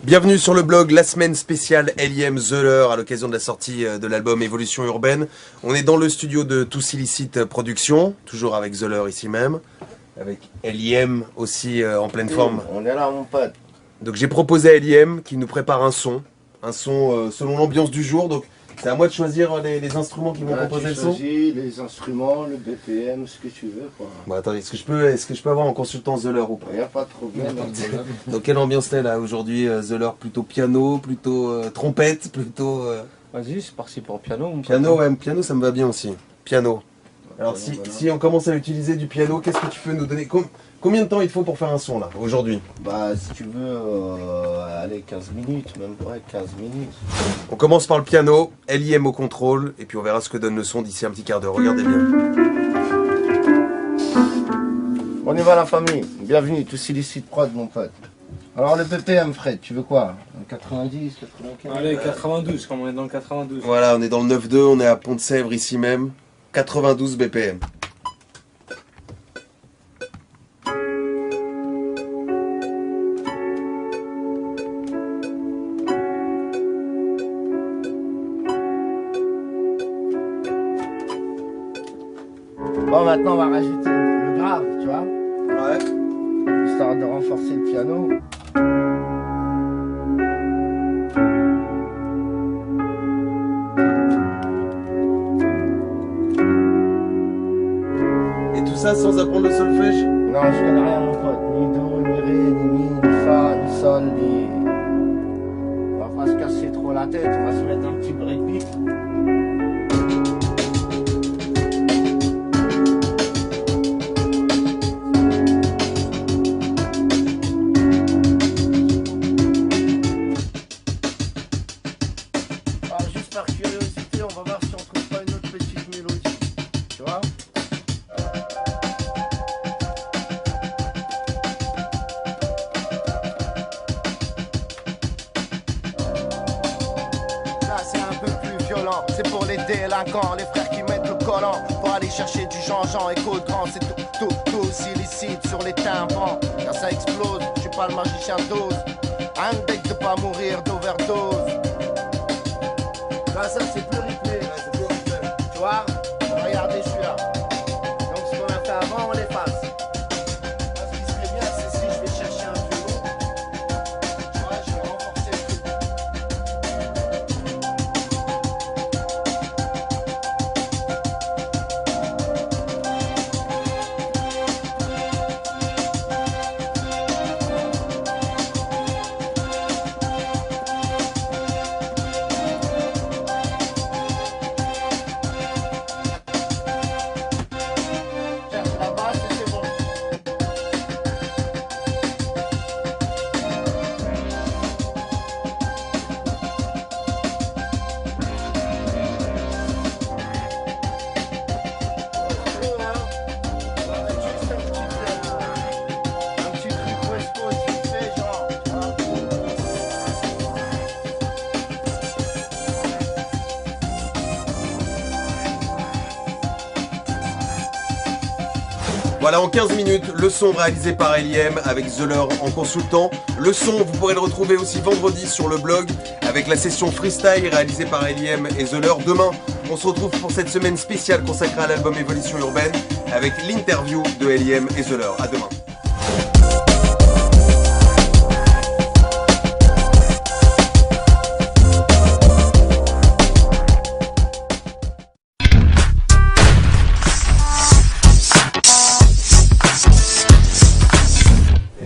Bienvenue sur le blog, la semaine spéciale L.I.M. Zeller à l'occasion de la sortie de l'album Évolution Urbaine. On est dans le studio de Tous Illicite Productions, toujours avec Zeller ici même, avec L.I.M. aussi en pleine forme. On est là mon pote. Donc j'ai proposé à L.I.M. qui nous prépare un son selon l'ambiance du jour. Donc c'est à moi de choisir les instruments qui vont composer le son. Les instruments, le BPM, ce que tu veux quoi. Bon attendez, est-ce que je peux avoir en consultant Zeller ou pas? Il n'y a pas de problème. Donc quelle ambiance t'es là aujourd'hui Zeller? Plutôt piano, plutôt trompette, plutôt... Vas-y, c'est parti pour piano. Piano, ouais, piano ça me va bien aussi. Piano. Alors si on commence à utiliser du piano, qu'est-ce que tu peux nous donner? Combien de temps il faut pour faire un son là, aujourd'hui? Bah si tu veux, allez 15 minutes, même ouais 15 minutes. On commence par le piano, L.I.M. au contrôle, et puis on verra ce que donne le son d'ici un petit quart d'heure. Regardez bien. On y va la famille, bienvenue, Tous Illicite Prod mon pote. Alors le BPM Fred, tu veux quoi? 90, 95? Allez, 92, comme on est dans le 92. Voilà, on est dans le 9-2, on est à Pont-de-Sèvres ici même. 92 BPM. Bon maintenant on va rajouter le grave, tu vois? Ouais. Histoire de renforcer le piano. Et tout ça sans apprendre le solfège? Non, je connais rien mon pote, ni do, ni ré, ni mi, ni fa, ni sol, ni... On va pas se casser trop la tête, on va se mettre un petit breakbeat. Juste par curiosité, on va voir si on trouve pas une autre petite mélodie, tu vois? C'est un peu plus violent, c'est pour les délinquants, les frères qui mettent le collant pour aller chercher du Jean-Jean et Côte Grand, c'est tout aussi illicite sur les tympans. Quand ça explose, je suis pas le magicien d'ose, un deck de pas mourir d'overdose. Là ça c'est plus rythmé, tu vois, regardez je suis là. Donc ce qu'on a fait avant on l'efface. Là ce qui serait bien c'est si je vais chercher un violon, tu vois, je vais renforcer le truc. Cherche la basse et c'est bon. Un petit truc West Coast vite fait, genre, tu vois. Voilà, en 15 minutes, le son réalisé par L.I.M. avec Zeller en consultant. Le son, vous pourrez le retrouver aussi vendredi sur le blog avec la session freestyle réalisée par L.I.M. et Zeller. Demain, on se retrouve pour cette semaine spéciale consacrée à l'album Évolution Urbaine avec l'interview de L.I.M. et Zeller. À demain.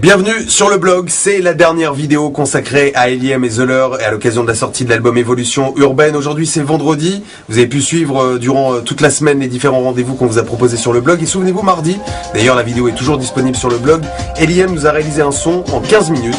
Bienvenue sur le blog, c'est la dernière vidéo consacrée à L.I.M. et Zeller et à l'occasion de la sortie de l'album Évolution Urbaine. Aujourd'hui c'est vendredi, vous avez pu suivre durant toute la semaine les différents rendez-vous qu'on vous a proposés sur le blog. Et souvenez-vous mardi, d'ailleurs la vidéo est toujours disponible sur le blog, L.I.M. nous a réalisé un son en 15 minutes.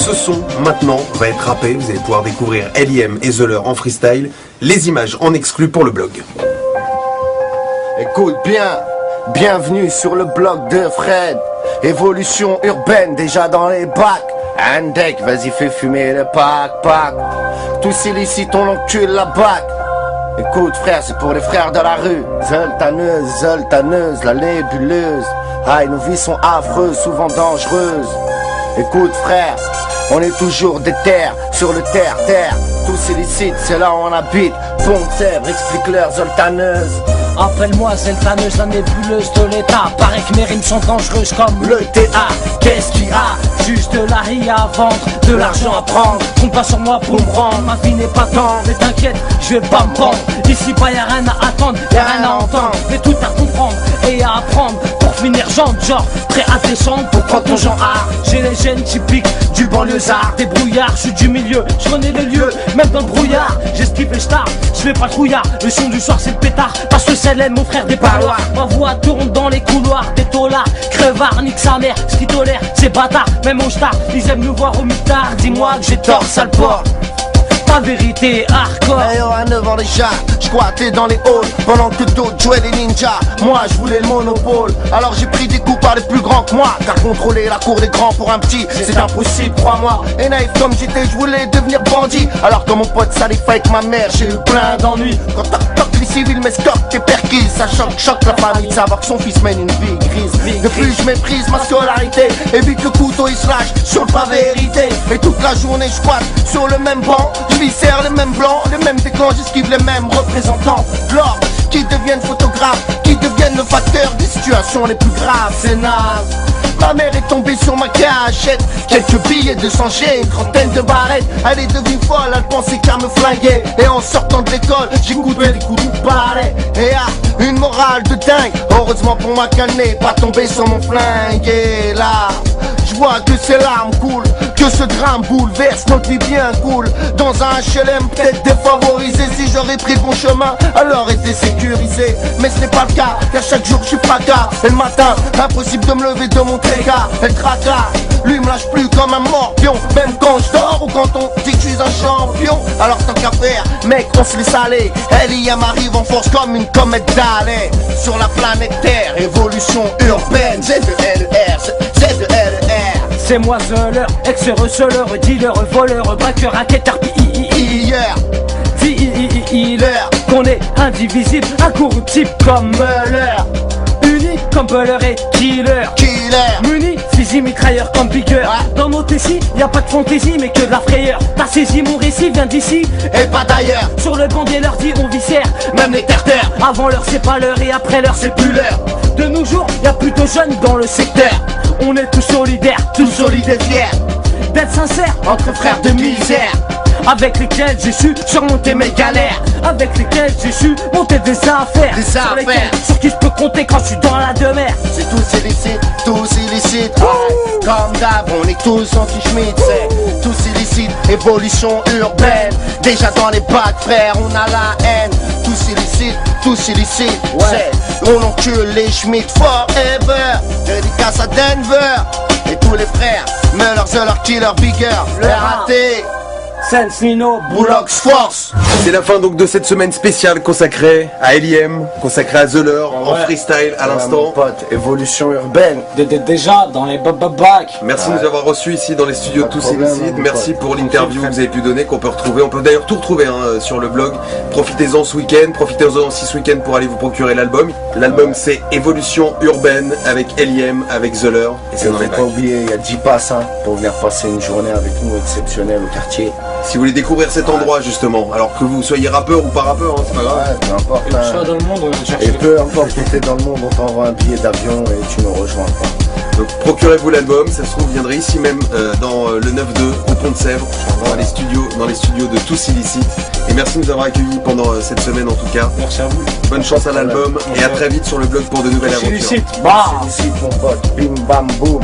Ce son, maintenant, va être rappé. Vous allez pouvoir découvrir L.I.M. et Zeller en freestyle. Les images en exclu pour le blog. Écoute bien, bienvenue sur le blog de Fred. Évolution urbaine déjà dans les bacs. Andek, vas-y fais fumer le pack. Tous illicites, on encule la bac. Écoute frère, c'est pour les frères de la rue. Zoltaneuse, la nébuleuse. Aïe, nos vies sont affreuses, souvent dangereuses. Écoute frère, on est toujours des terres, sur le terre. Tous illicites, c'est là où on habite. Pont-Sèvres, explique-leur Zoltaneuse. Appelle-moi Zeltaneuse, la nébuleuse de l'état. Paraît que mes rimes sont dangereuses comme le TA. Qu'est-ce qu'il y a? Juste de la riz à vendre, de l'argent à prendre. Compte pas sur moi pour me rendre, ma vie n'est pas tendre. Mais t'inquiète, je vais pas me pendre. Ici pas y'a rien à attendre, y'a rien à entendre. Mais tout à comprendre et à apprendre. Pour finir genre prêt à descendre pour prendre ton genre art. J'ai les gènes typiques du banlieusard. Des brouillards, je suis du milieu, je connais les lieux, même dans le brouillard. J'esquive les stars, je fais pas trouillard. Le son du soir c'est le pétard, parce que c'est l'aile mon frère des parloirs. Ma voix tourne dans les couloirs, des taulards. Crevard, nique sa mère, ce qui tolère, c'est bâtard. Même au star, ils aiment nous voir au mitard. Dis-moi que j'ai tort, sale porc. Ta vérité hardcore. Hey yo, à 9 ans déjà, j'squattais dans les halls pendant que d'autres jouaient les ninjas. Moi je voulais le monopole, alors j'ai pris des coups par les plus grands que moi. Car contrôler la cour des grands pour un petit, c'est impossible, crois-moi. Et naïf comme j'étais, je voulais devenir bandit. Alors que mon pote salif avec ma mère, j'ai eu plein d'ennuis. Quand toc les civils m'escortent, t'es perquis. Ça choque la famille de savoir que son fils mène une vie grise. De plus je méprise ma scolarité, évite le couteau il se lâche sur le pavé hérité. Et toute la journée je squatte sur le même banc. Je serre les mêmes blancs, les mêmes déclans, j'esquive les mêmes représentants de l'ordre qui deviennent photographes, qui deviennent le facteur des situations les plus graves. C'est naze. Ma mère est tombée sur ma cachette, quelques billets de 100 G, une trentaine de barrettes. Elle est devenue folle, elle pensait qu'à me flinguer. Et en sortant de l'école, j'écoutais des coups de balai. Et une morale de dingue, heureusement pour moi qu'elle n'est pas tombée sur mon flingue. Et là, je vois que ces larmes coulent, que ce drame bouleverse notre vie bien cool. Dans un HLM peut-être défavorisé, si j'aurais pris le bon chemin, alors été sécurisé. Mais ce n'est pas le cas, car chaque jour je suis fracas. Et le matin, impossible de me lever de mon tréca. Elle tracas, lui me lâche plus comme un morpion. Même quand je dors ou quand on dit que je suis un champion. Alors tant qu'à faire, mec, on se laisse aller. LIM arrive en force comme une comète d'Halley. Sur la planète Terre, évolution urbaine. Z-E-L-E-R, Z-E-L-E-R. C'est moi Zeller, ex-receleur, dealer, voleur, braqueur, raquetteur, hier, dealer. Qu'on est indivisible, incorruptible comme Muller. Uni comme Buller et Killer. Muni, fusil mitrailleur comme Bigger. Dans nos tessis, y a pas de fantaisie mais que de la frayeur. T'as saisi mon récit, vient d'ici et pas d'ailleurs. Sur le banc des leurs dit on viscère, même les terres. Avant l'heure c'est pas l'heure et après l'heure c'est plus l'heure. De nos jours, y a plus de jeunes dans le secteur. On est tous solidaires, tous solides et fiers d'être sincères entre frères de misère. Avec lesquels j'ai su surmonter mes galères. Avec lesquels j'ai su monter des affaires. Sur qui je peux compter quand je suis dans la demeure. C'est tous illicites. Comme d'hab, on est tous anti-Schmitt. C'est tous illicites, évolution urbaine. Déjà dans les bacs, frère, on a la haine. Tous illicites, c'est on encule les Schmitt forever. Dédicace à Denver. Et tous les frères, Muller, Zeller, Killer, Bigger, le raté. Sense Nino, Bullocks Force. C'est la fin donc de cette semaine spéciale consacrée à LIM, consacrée à Zeller, en freestyle à l'instant. Mon pote, évolution urbaine. Déjà dans les bacs. Merci de nous avoir reçus ici dans les studios Tous Illicites. Merci pour l'interview que vous avez pu donner, qu'on peut retrouver. On peut d'ailleurs tout retrouver sur le blog. Profitez-en ce week-end, profitez-en aussi ce week-end pour aller vous procurer l'album. L'album c'est Évolution urbaine avec LIM, avec Zeller. Et c'est dans les bacs. Pas oublier, il y a 10 passes pour venir passer une journée avec nous exceptionnelle au quartier. Si vous voulez découvrir cet endroit justement, alors que vous soyez rappeur ou pas rappeur, c'est pas grave. Ouais, peu importe. Et soit dans le monde, on va chercher. Et peu importe où t'es dans le monde, on t'envoie un billet d'avion et tu nous rejoins. Donc procurez-vous l'album, ça se trouve viendrait ici même dans le 9-2 au Pont de Sèvres, dans les studios de Tous Illicites. Et merci de nous avoir accueillis pendant cette semaine en tout cas. Merci à vous. Bonne chance à l'album et à très vite sur le blog pour de nouvelles aventures. Illicite, Illicite mon pote, bim bam boum.